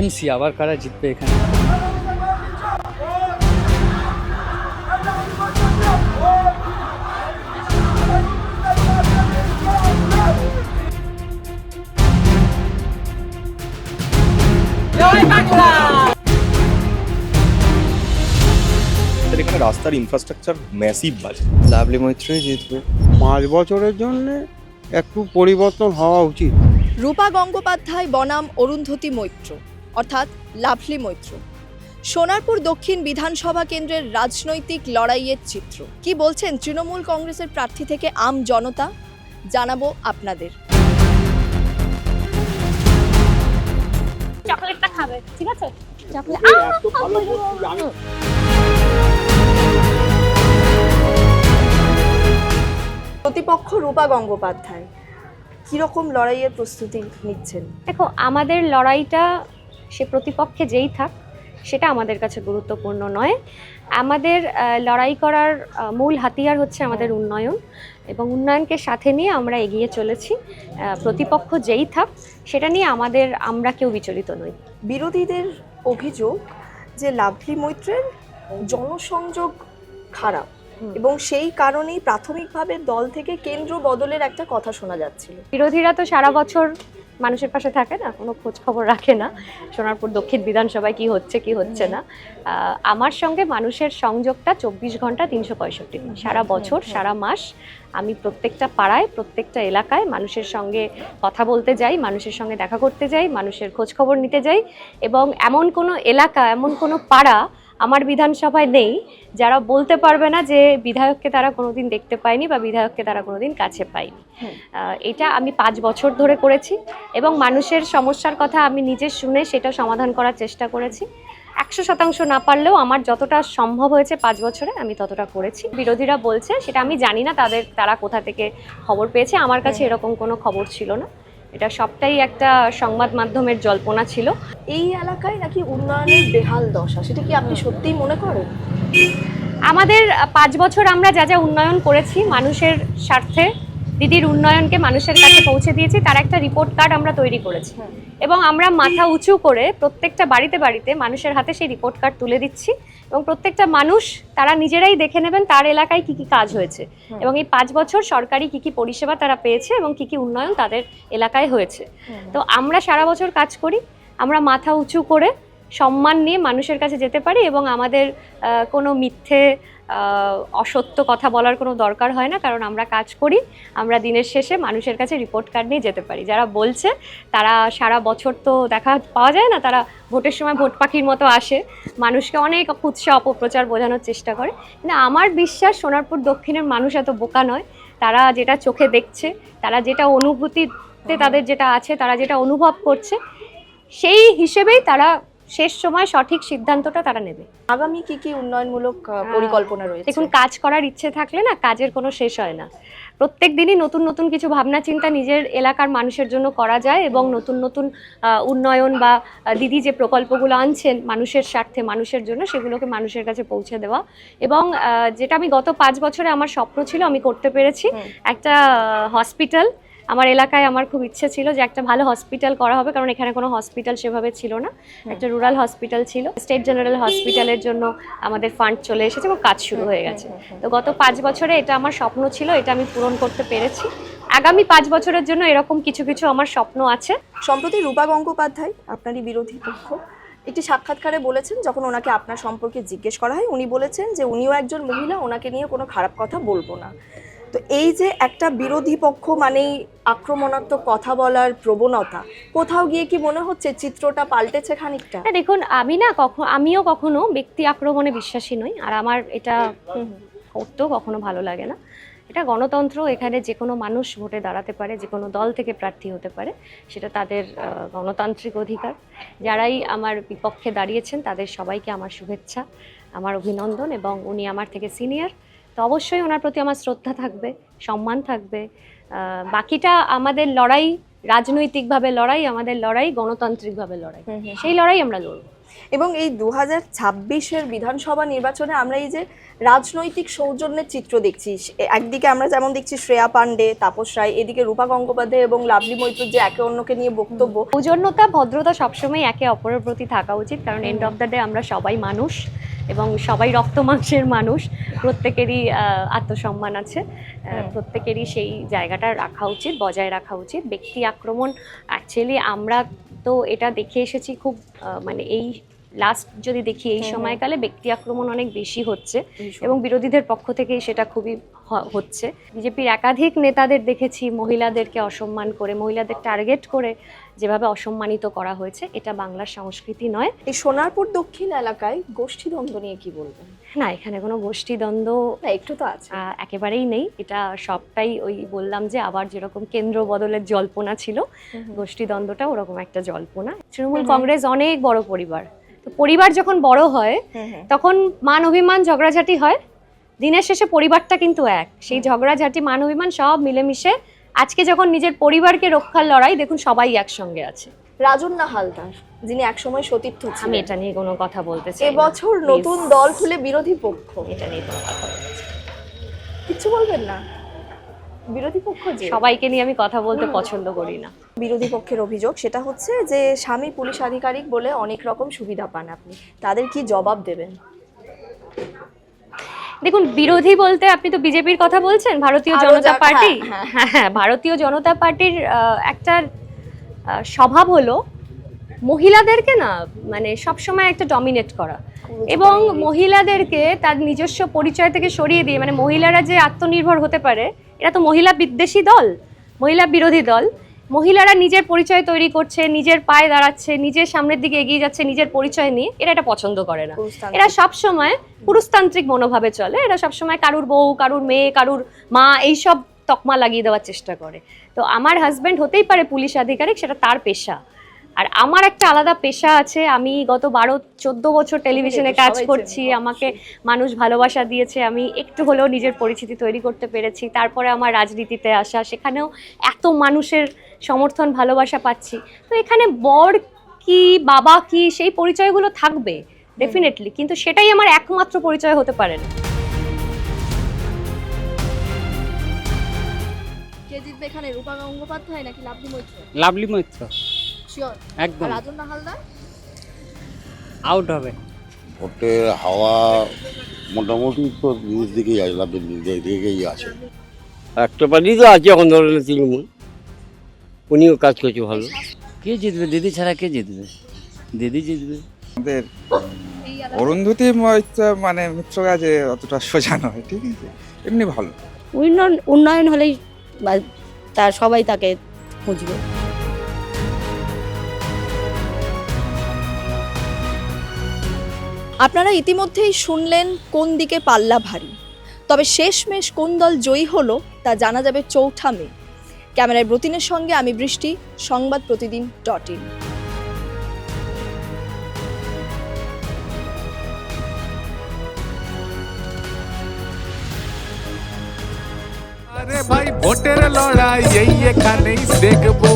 TMC আবার কারা জিতবে এখানে? এখানে রাস্তার ইনফ্রাস্ট্রাকচার ম্যাসিভ বাজে। লাভলি মৈত্রী জিতবে। 5 বছরের জন্য একটু পরিবর্তন হওয়া উচিত। রূপা গঙ্গোপাধ্যায় বনাম অরুন্ধতী মৈত্র অর্থাৎ লাভলি মৈত্র, সোনারপুর দক্ষিণ বিধানসভা কেন্দ্রের রাজনৈতিক লড়াইয়ের চিত্র। কি বলছেন তৃণমূল কংগ্রেসের প্রার্থী থেকে আম জনতা, জানাবো আপনাদের। চকলেটটা খাবে, ঠিক আছে? চকলেট প্রতিপক্ষ রূপা গঙ্গোপাধ্যায় কিরকম লড়াইয়ের প্রস্তুতি নিচ্ছেন? দেখো, আমাদের লড়াইটা সে প্রতিপক্ষে যেই থাক সেটা আমাদের কাছে গুরুত্বপূর্ণ নয়। আমাদের লড়াই করার মূল হাতিয়ার হচ্ছে আমাদের উন্নয়ন, এবং উন্নয়নকে সাথে নিয়ে আমরা এগিয়ে চলেছি। প্রতিপক্ষ যেই থাক সেটা নিয়ে আমরা কেউ বিচলিত নই। বিরোধীদের অভিযোগ যে লাভলি মৈত্রের জনসংযোগ খারাপ এবং সেই কারণেই প্রাথমিকভাবে দল থেকে কেন্দ্র বদলের একটা কথা শোনা যাচ্ছিল। বিরোধীরা তো সারা বছর মানুষের পাশে থাকে না, কোনো খোঁজ খবর রাখে না সোনারপুর দক্ষিণ বিধানসভায় কি হচ্ছে কি হচ্ছে না। আমার সঙ্গে মানুষের সংযোগটা 24 ঘন্টা 365 দিন, সারা বছর সারা মাস আমি প্রত্যেকটা পাড়ায় প্রত্যেকটা এলাকায় মানুষের সঙ্গে কথা বলতে যাই, মানুষের সঙ্গে দেখা করতে যাই, মানুষের খোঁজ খবর নিতে যাই। এবং এমন কোনো এলাকা, এমন কোনো পাড়া আমার বিধানসভায় নেই যারা বলতে পারবে না যে বিধায়ককে তারা কোনোদিন দেখতে পায়নি বা বিধায়ককে তারা কোনোদিন কাছে পায়নি। এটা আমি 5 বছর ধরে করেছি এবং মানুষের সমস্যার কথা আমি নিজে শুনে সেটা সমাধান করার চেষ্টা করেছি। 100% না পারলেও আমার যতটা সম্ভব হয়েছে 5 বছরে আমি ততটা করেছি। বিরোধীরা বলছে, সেটা আমি জানি না তারা কোথা থেকে খবর পেয়েছে, আমার কাছে এরকম কোনো খবর ছিল না। এটা সবটাই একটা সংবাদ মাধ্যমের জল্পনা ছিল। এই এলাকায় নাকি উন্নয়নের বেহাল দশা, সেটা কি আপনি সত্যিই মনে করেন? আমাদের 5 বছর আমরা যা যা উন্নয়ন করেছি মানুষের স্বার্থে, দিদির উন্নয়নকে মানুষের কাছে পৌঁছে দিয়েছি, তার একটা রিপোর্ট কার্ড আমরা তৈরি করেছি এবং আমরা মাথা উঁচু করে প্রত্যেকটা বাড়িতে বাড়িতে মানুষের হাতে সেই রিপোর্ট কার্ড তুলে দিচ্ছি এবং প্রত্যেকটা মানুষ তারা নিজেরাই দেখে নেবেন তার এলাকায় কি কি কাজ হয়েছে এবং এই 5 বছর সরকারি কি কি পরিষেবা তারা পেয়েছে এবং কি কি উন্নয়ন তাদের এলাকায় হয়েছে। তো আমরা সারা বছর কাজ করি, আমরা মাথা উঁচু করে সম্মান নিয়ে মানুষের কাছে যেতে পারি এবং আমাদের কোনো মিথ্যে অসত্য কথা বলার কোনো দরকার হয় না, কারণ আমরা কাজ করি, আমরা দিনের শেষে মানুষের কাছে রিপোর্ট কার্ড নিয়ে যেতে পারি। যারা বলছে তারা সারা বছর তো দেখা পাওয়া যায় না, তারা ভোটের সময় ভোট পাখির মতো আসে, মানুষকে অনেক কুৎসা অপপ্রচার বোঝানোর চেষ্টা করে। কিন্তু আমার বিশ্বাস সোনারপুর দক্ষিণের মানুষ এত বোকা নয়। তারা যেটা চোখে দেখছে, তারা যেটা অনুভূতিতে তাদের যেটা আছে, তারা যেটা অনুভব করছে, সেই হিসেবেই তারা শেষ সময় সঠিক সিদ্ধান্তটা তারা নেবে। আগামী কি কি উন্নয়নমূলক পরিকল্পনা রয়েছে? দেখুন, কাজ করার ইচ্ছে থাকলে না কাজের কোনো শেষ হয় না। প্রত্যেক দিনই নতুন নতুন কিছু ভাবনা চিন্তা নিজের এলাকার মানুষের জন্য করা যায় এবং নতুন নতুন উন্নয়ন বা দিদি যে প্রকল্পগুলো আনছেন মানুষের স্বার্থে, মানুষের জন্য, সেগুলোকে মানুষের কাছে পৌঁছে দেওয়া। এবং যেটা আমি গত 5 বছরে আমার স্বপ্ন ছিল, আমি করতে পেরেছি। একটা হসপিটাল আমার এলাকায়, আমার খুব ইচ্ছে ছিল যে একটা ভালো হসপিটাল করা হবে, কারণ এখানে কোনো হসপিটাল সেভাবে ছিল না। একটা রুরাল হসপিটাল ছিল। স্টেট জেনারেল হসপিটালের জন্য আমাদের ফান্ড চলে এসেছে এবং কাজ শুরু হয়ে গেছে। তো গত 5 বছরে এটা আমার স্বপ্ন ছিল, এটা আমি পূরণ করতে পেরেছি। আগামী 5 বছরের জন্য এরকম কিছু কিছু আমার স্বপ্ন আছে। সম্প্রতি রূপা গঙ্গোপাধ্যায়, আপনারই বিরোধী পক্ষ, একটি সাক্ষাৎকারে বলেছেন, যখন ওনাকে আপনার সম্পর্কে জিজ্ঞেস করা হয়, উনি বলেছেন যে উনিও একজন মহিলা, ওনাকে নিয়ে কোনো খারাপ কথা বলবো না। তো এই যে একটা বিরোধী পক্ষ মানেই আক্রমণাত্মক কথা বলার প্রবণতা, কোথাও গিয়ে কি মনে হচ্ছে চিত্রটা পাল্টেছে খানিকটা? দেখুন, আমিও কখনো ব্যক্তি আক্রমণে বিশ্বাসী নই, আর আমার এটা করতেও কখনো ভালো লাগে না। এটা গণতন্ত্র, এখানে যে কোনো মানুষ ভোটে দাঁড়াতে পারে, যে কোনো দল থেকে প্রার্থী হতে পারে, সেটা তাদের গণতান্ত্রিক অধিকার। যারাই আমার বিপক্ষে দাঁড়িয়েছেন তাদের সবাইকে আমার শুভেচ্ছা, আমার অভিনন্দন। এবং উনি আমার থেকে সিনিয়র, তো অবশ্যই ওনার প্রতি আমার শ্রদ্ধা থাকবে, সম্মান থাকবে। বাকিটা আমাদের লড়াই রাজনৈতিকভাবে লড়াই, আমাদের লড়াই গণতান্ত্রিকভাবে লড়াই, সেই লড়াই আমরা লড়ব। এবং এই 2026-এর বিধানসভা নির্বাচনে আমরা এই যে রাজনৈতিক সৌজন্যের চিত্র দেখছি, একদিকে আমরা যেমন দেখছি শ্রেয়া পাণ্ডে, তাপস রায়, এদিকে রূপা গঙ্গোপাধ্যায় এবং লাভলি মৈত্র যে একে অন্যকে নিয়ে বক্তব্য। সৌজন্যতা, ভদ্রতা সবসময় একে অপরের প্রতি থাকা উচিত, কারণ এন্ড অফ দ্য ডে আমরা সবাই মানুষ এবং সবাই রক্ত মাংসের মানুষ, প্রত্যেকেরই আত্মসম্মান আছে, প্রত্যেকেরই সেই জায়গাটা রাখা উচিত, বজায় রাখা উচিত। ব্যক্তি আক্রমণ অ্যাকচুয়ালি আমরা তো এটা দেখে এসেছি খুব মানে এই লাস্ট যদি দেখি এই সময়কালে ব্যক্তি আক্রমণ অনেক বেশি হচ্ছে এবং বিরোধীদের পক্ষ থেকেই সেটা খুবই হচ্ছে। বিজেপির একাধিক নেতাদের দেখেছি মহিলাদেরকে অসম্মান করে, মহিলাদের টার্গেট করে যেভাবে অসম্মানিত করা হয়েছে, এটা বাংলার সংস্কৃতি নয়। এই সোনারপুর দক্ষিণ এলাকায় গোষ্ঠীদ্বন্দ্ব নিয়ে কি বলবেন? না, এখানে কোনো গোষ্ঠীদ্বন্দ্ব না, একটু তো আছে, একেবারেই নেই। এটা সবটাই ওই বললাম যে আবার যেরকম কেন্দ্র বদলের জল্পনা ছিল, গোষ্ঠীদ্বন্দ্বটা ওরকম একটা জল্পনা। তৃণমূল কংগ্রেস অনেক বড় পরিবার, তো পরিবার যখন বড় হয় তখন মান অভিমান ঝগড়াঝাটি হয়, দিনের শেষে পরিবারটা কিন্তু এক। সেই ঝগড়াঝাটি মান অভিমান সব মিলেমিশে আজকে যখন নিজের পরিবারকে রক্ষার লড়াই, দেখুন সবাই একসঙ্গে আছে। রাজন্না হালদার যিনি একসময় সতীর্থ ছিলেন, আমি এটা নিয়ে কোনো কথা বলতে চাই না। এবছর নতুন দল খুলে বিরোধী পক্ষ, এটা নিয়ে কোনো কথা বলতে চাই না। কিচ্ছু বলবেন না? বিরোধী পক্ষ যে সবাইকে নিয়ে আমি কথা বলতে পছন্দ করি না। বিরোধী পক্ষের অভিযোগ সেটা হচ্ছে যে স্বামী পুলিশ আধিকারিক বলে অনেক রকম সুবিধা পান আপনি, তাদের কি জবাব দেবেন? দেখুন, বিরোধী বলতে আপনি তো বিজেপির কথা বলছেন, ভারতীয় আরো জনতা যাক, পার্টি। হ্যাঁ। হ্যাঁ, ভারতীয় জনতা পার্টির একটা স্বভাব হলো মহিলাদেরকে না মানে সবসময় একটা ডমিনেট করা এবং মহিলাদেরকে তার নিজস্ব পরিচয় থেকে সরিয়ে দিয়ে, মানে মহিলারা যে আত্মনির্ভর হতে পারে, এটা তো মহিলা বিদ্বেষী দল, মহিলা বিরোধী দল। মহিলারা নিজের পরিচয় তৈরি করছে, নিজের পায়ে দাঁড়াচ্ছে, নিজের সামনের দিকে এগিয়ে যাচ্ছে নিজের পরিচয় নিয়ে, এটা পছন্দ করে না। এরা সবসময় পুরুষতান্ত্রিক মনোভাবে চলে, এরা সবসময় কারুর বউ, কারুর মেয়ে, কারুর মা এইসব তকমা লাগিয়ে দেওয়ার চেষ্টা করে। তো আমার হাজব্যান্ড হতেই পারে পুলিশ আধিকারিক, সেটা তার পেশা, আর আমার একটা আলাদা পেশা আছে। আমি গত 12-14 বছর টেলিভিশনে কাজ করছি, আমাকে মানুষ ভালোবাসা দিয়েছে, আমি একটু হলেও নিজের পরিচিতি তৈরি করতে পেরেছি। তারপরে আমার রাজনীতিতে আসা, সেখানেও এত মানুষের সমর্থন ভালোবাসা পাচ্ছি। তো এখানে বর কি বাবা কি সেই পরিচয়গুলো থাকবে ডেফিনেটলি, কিন্তু সেটাই আমার একমাত্র পরিচয় হতে পারে না। কে জিতবে এখানে, রূপা গঙ্গোপাধ্যায় নাকি লাভলি মৈত্র? লাভলি মৈত্র শিওর একদম রাজন্না হালদার আউট হবে। ভোটের হাওয়া মোটামুটি তো নিজ দিকেই আছে, লাভের দিকেই আছে। একটা পার্টি তো আছে এখন ধরনের তৃণমূল, উনিও কাজ করছে ভালো। কে জিতবে? দিদি ছাড়া কে জিতবে? দিদি জিতবে। আমাদের অরুন্ধতী মৈত্র মানে মিত্র কাজে অতটা সোজা নয়, ঠিক আছে, এমনি ভালো। উন্নয়ন হলেই তার সবাই তাকে খুঁজবে। আপনারা ইতিমধ্যেই শুনলেন কোন দিকে পাল্লা ভারী, তবে শেষমেশ কোন দল জয়ী হলো তা জানা যাবে 4 মে। ক্যামেরায় ব্রতিনের সঙ্গে আমি বৃষ্টি, সংবাদ প্রতিদিন.in। আরে ভাই ভোটের লড়াই এই এখানেই দেখবো।